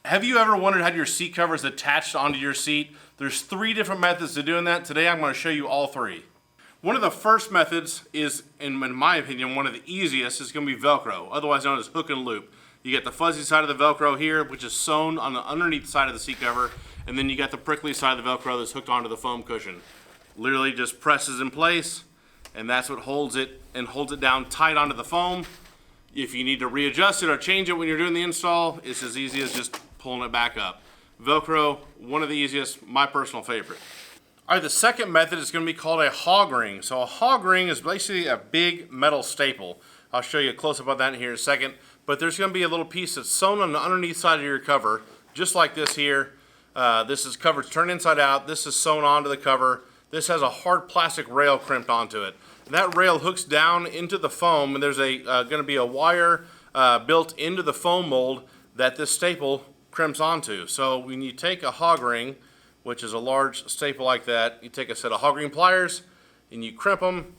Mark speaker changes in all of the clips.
Speaker 1: Have you ever wondered how your seat cover is attached onto your seat? There's 3 different methods to doing that. Today I'm going to show you all 3. One of the first methods is, in my opinion, one of the easiest is going to be Velcro, otherwise known as hook and loop. You get the fuzzy side of the Velcro here, which is sewn on the underneath side of the seat cover, and then you got the prickly side of the Velcro that's hooked onto the foam cushion. Literally just presses in place, and that's what holds it down tight onto the foam. If you need to readjust it or change it when you're doing the install, it's as easy as just pulling it back up. Velcro, one of the easiest, my personal favorite. All right, the second method is going to be called a hog ring. So a hog ring is basically a big metal staple. I'll show you a close-up of that here in a second. But there's going to be a little piece that's sewn on the underneath side of your cover, just like this here. This is covered turned inside out. This is sewn onto the cover. This has a hard plastic rail crimped onto it. And that rail hooks down into the foam, and there's going to be a wire built into the foam mold that this staple crimps onto. So when you take a hog ring, which is a large staple like that, you take a set of hog ring pliers and you crimp them.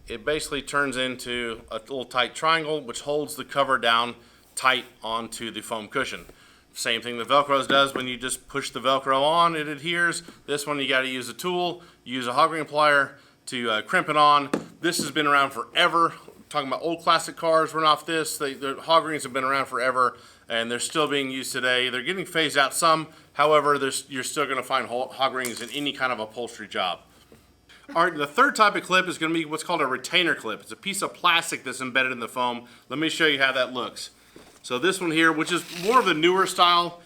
Speaker 1: It basically turns into a little tight triangle which holds the cover down tight onto the foam cushion. Same thing the Velcro does. When you just push the Velcro on, it adheres. This one you got to use a tool, use a hog ring plier to crimp it on. This has been around forever. Talking about old classic cars run off this. The hog rings have been around forever and they're still being used today. They're getting phased out some. However, you're still going to find hog rings in any kind of upholstery job. All right, the third type of clip is going to be what's called a retainer clip. It's a piece of plastic that's embedded in the foam. Let me show you how that looks. So this one here, which is more of the newer style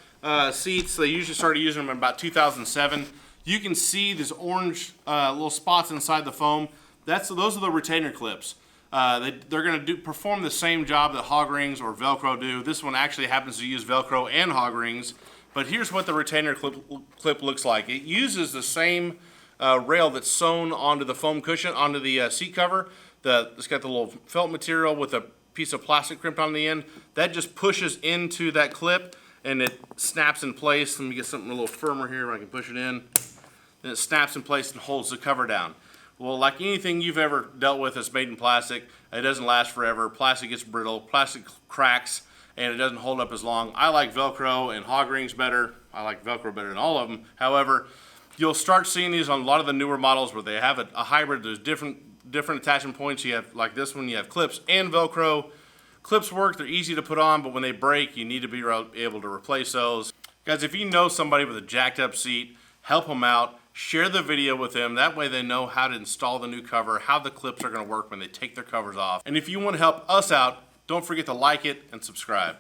Speaker 1: seats, they usually started using them in about 2007. You can see these orange little spots inside the foam. Those are the retainer clips. They're going to perform the same job that hog rings or Velcro do. This one actually happens to use Velcro and hog rings. But here's what the retainer clip looks like. It uses the same rail that's sewn onto the foam cushion, onto the seat cover. It's got the little felt material with a piece of plastic crimped on the end. That just pushes into that clip and it snaps in place. Let me get something a little firmer here where I can push it in. Then it snaps in place and holds the cover down. Well, like anything you've ever dealt with that's made in plastic, it doesn't last forever. Plastic gets brittle, plastic cracks, and it doesn't hold up as long. I like Velcro and hog rings better. I like Velcro better than all of them. However, you'll start seeing these on a lot of the newer models where they have a hybrid. There's different attachment points. You have, like this one, you have clips and Velcro. Clips work, they're easy to put on, but when they break, you need to be able to replace those. Guys, if you know somebody with a jacked up seat, help them out. Share the video with them. That way they know how to install the new cover, how the clips are going to work when they take their covers off. And if you want to help us out, don't forget to like it and subscribe.